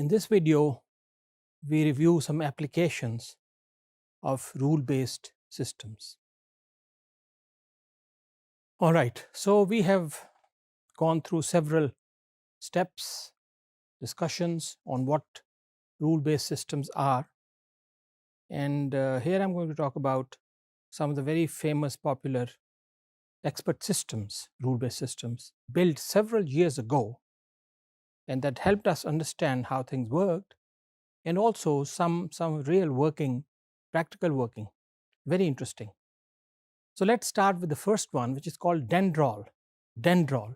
In this video, we review some applications of rule-based systems. All right, so we have gone through several steps, discussions on what rule-based systems are. And here I'm going to talk about some of the very famous, popular expert systems, rule-based systems, built several years ago, and that helped us understand how things worked, and also some real working, practical working. Very interesting. So let's start with the first one, which is called Dendrol. Dendrol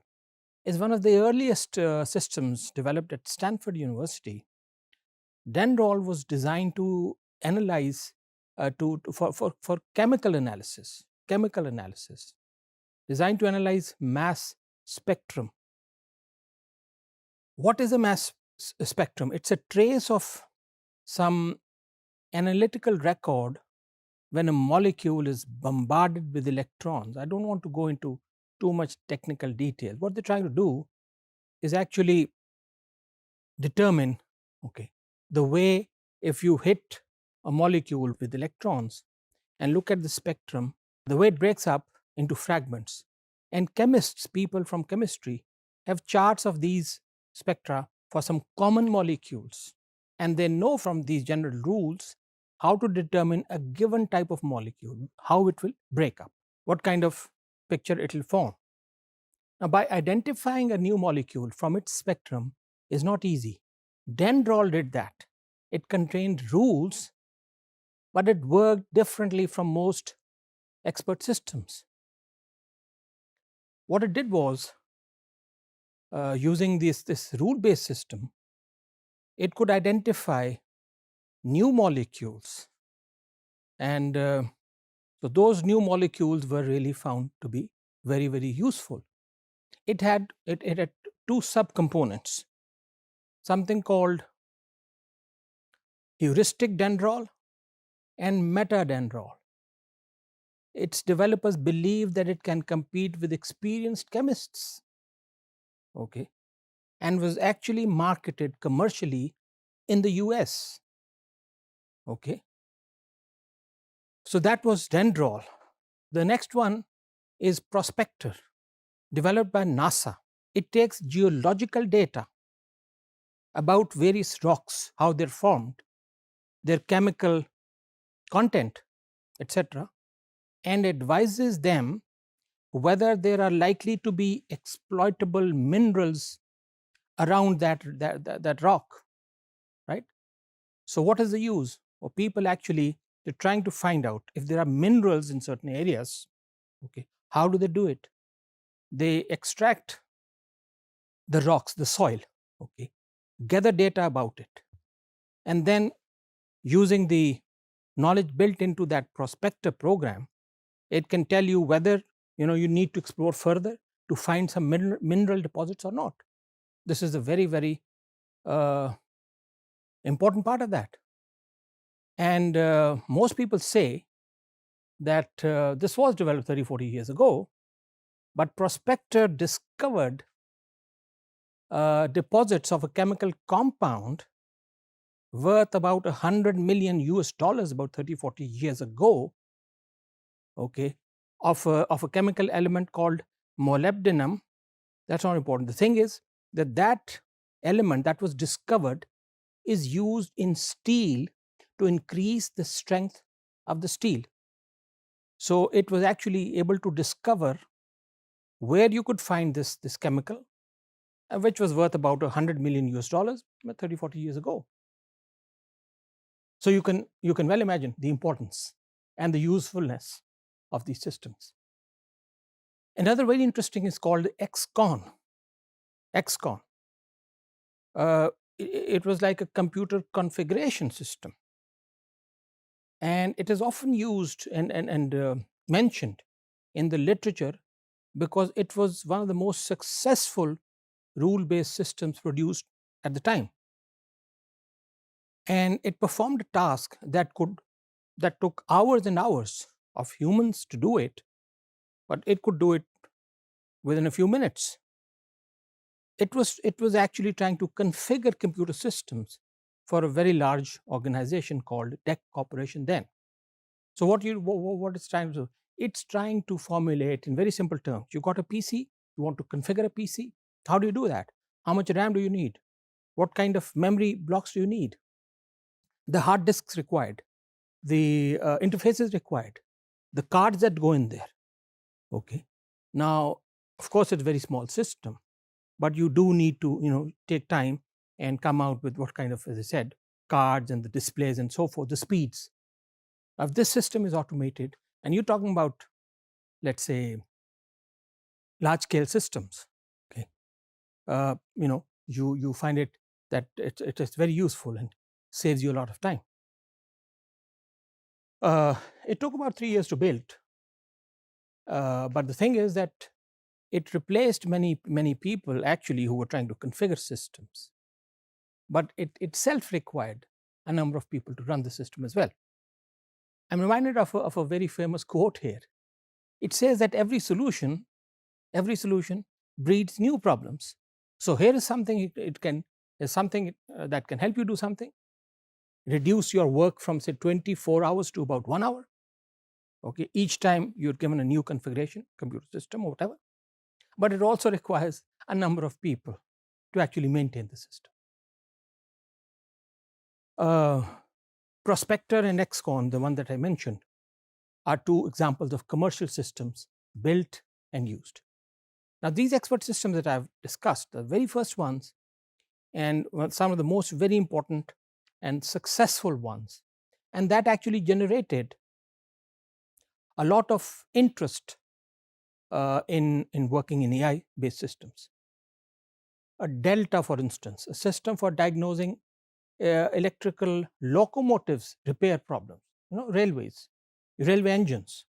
is one of the earliest systems developed at Stanford University. Dendrol was designed to analyze for chemical analysis, designed to analyze mass spectrum. What is a mass spectrum? It's a trace of some analytical record when a molecule is bombarded with electrons. I don't want to go into too much technical detail. What they're trying to do is actually determine, the way if you hit a molecule with electrons and look at the spectrum, the way it breaks up into fragments. And chemists, people from chemistry, have charts of these spectra for some common molecules. And they know from these general rules how to determine a given type of molecule, how it will break up, what kind of picture it will form. Now, by identifying a new molecule from its spectrum is not easy. Dendrol did that. It contained rules, but it worked differently from most expert systems. What it did was, using this rule-based system, it could identify new molecules, and so those new molecules were really found to be very, very useful. It had two subcomponents, something called heuristic dendrol and metadendrol. Its developers believe that it can compete with experienced chemists, and was actually marketed commercially in the US. So that was Dendrol. The next one is Prospector, developed by NASA. It takes geological data about various rocks, how they're formed, their chemical content, etc., and advises them whether there are likely to be exploitable minerals around that rock, right? So what is the use? Or people actually, they're trying to find out if there are minerals in certain areas. How do they do it? They extract the rocks, the soil, gather data about it, and then using the knowledge built into that prospector program, it can tell you whether you need to explore further to find some mineral deposits or not. This is a very, very important part of that. And most people say that this was developed 30-40 years ago, but Prospector discovered deposits of a chemical compound worth about $100 million about 30-40 years ago, of a chemical element called molybdenum. That's not important. The thing is that element that was discovered is used in steel to increase the strength of the steel. So it was actually able to discover where you could find this chemical, which was worth about $100 million 30-40 years ago. So you can well imagine the importance and the usefulness of these systems. Another very interesting is called XCON. XCON. It was like a computer configuration system, and it is often used and mentioned in the literature because it was one of the most successful rule-based systems produced at the time. And it performed a task that took hours and hours of humans to do it, but it could do it within a few minutes. it was actually trying to configure computer systems for a very large organization called Tech Corporation then. So what it's trying to do? It's trying to formulate in very simple terms. You got a PC, you want to configure a PC. How do you do that? How much RAM do you need? What kind of memory blocks do you need? The hard disks required, the interfaces required, the cards that go in there. Okay. Now, of course, it's a very small system, but you do need to take time and come out with what kind of, as I said, cards and the displays and so forth, the speeds. If this system is automated, and you're talking about, let's say, large scale systems, okay, you find it that it is very useful and saves you a lot of time. It took about 3 years to build, but the thing is that it replaced many people actually who were trying to configure systems, but it itself required a number of people to run the system as well. I'm reminded of a very famous quote here. It says that every solution breeds new problems. So here is something that can help you do something, reduce your work from say 24 hours to about 1 hour. Okay, each time you're given a new configuration, computer system or whatever, but it also requires a number of people to actually maintain the system. Prospector and XCon, the one that I mentioned, are two examples of commercial systems built and used. Now, these expert systems that I've discussed, the very first ones, and some of the most very important and successful ones, and that actually generated a lot of interest in working in AI-based systems. A Delta, for instance, a system for diagnosing electrical locomotives repair problems, railway engines.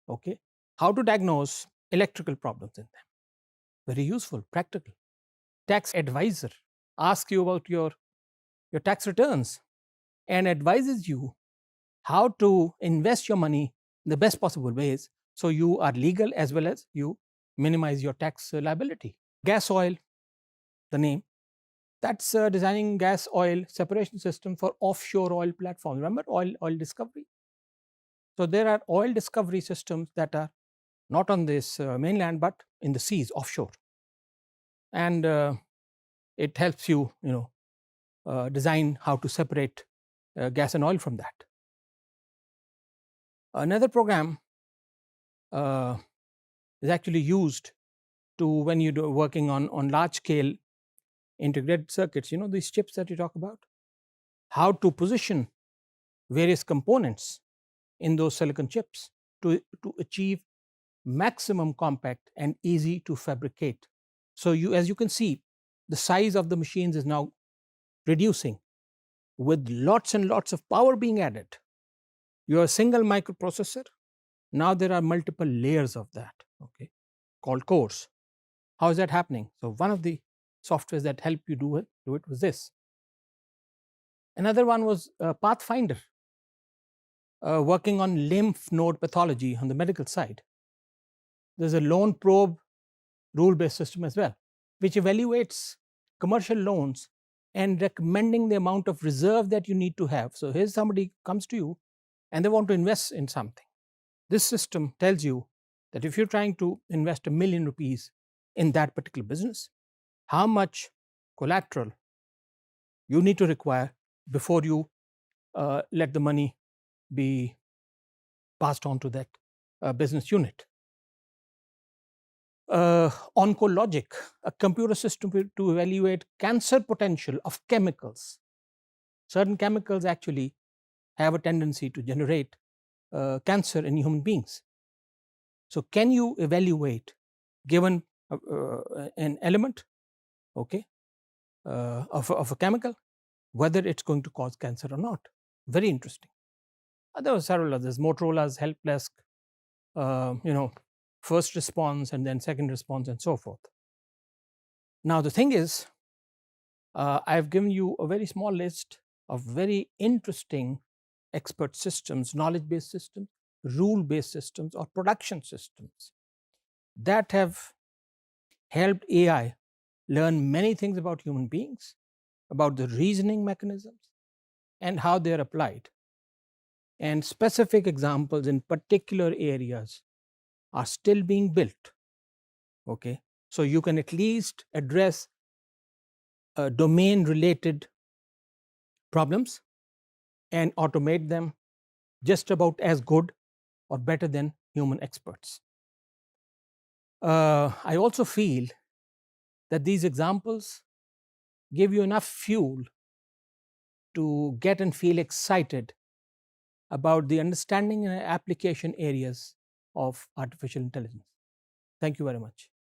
Okay, how to diagnose electrical problems in them. Very useful, practical. Tax advisor asks you about your tax returns and advises you how to invest your money in the best possible ways so you are legal as well as you minimize your tax liability. Gas oil, the name, that's designing gas oil separation system for offshore oil platforms. Remember oil discovery? So there are oil discovery systems that are not on this mainland but in the seas offshore, and it helps you design how to separate gas and oil from that. Another program is actually used to when you're working on large scale integrated circuits, these chips that you talk about, how to position various components in those silicon chips to achieve maximum compact and easy to fabricate. So as you can see, the size of the machines is now reducing with lots and lots of power being added. You're a single microprocessor. Now there are multiple layers of that, okay, called cores. How is that happening? So one of the softwares that help you do it was this. Another one was Pathfinder, working on lymph node pathology on the medical side. There's a loan probe rule-based system as well, which evaluates commercial loans and recommending the amount of reserve that you need to have. So here's somebody comes to you and they want to invest in something. This system tells you that if you're trying to invest ₹1 million in that particular business, how much collateral you need to require before you let the money be passed on to that business unit. Oncologic, a computer system to evaluate cancer potential of chemicals. Certain chemicals actually have a tendency to generate cancer in human beings. So can you evaluate, given an element, okay, of a chemical, whether it's going to cause cancer or not? Very interesting. There were several others, Motorola's help desk, first response and then second response and so forth. Now the thing is, I've given you a very small list of very interesting expert systems, knowledge-based systems, rule-based systems, or production systems that have helped AI learn many things about human beings, about the reasoning mechanisms, and how they are applied. And specific examples in particular areas are still being built. Okay, so you can at least address domain related problems and automate them just about as good or better than human experts. I also feel that these examples give you enough fuel to get and feel excited about the understanding and application areas of artificial intelligence. Thank you very much.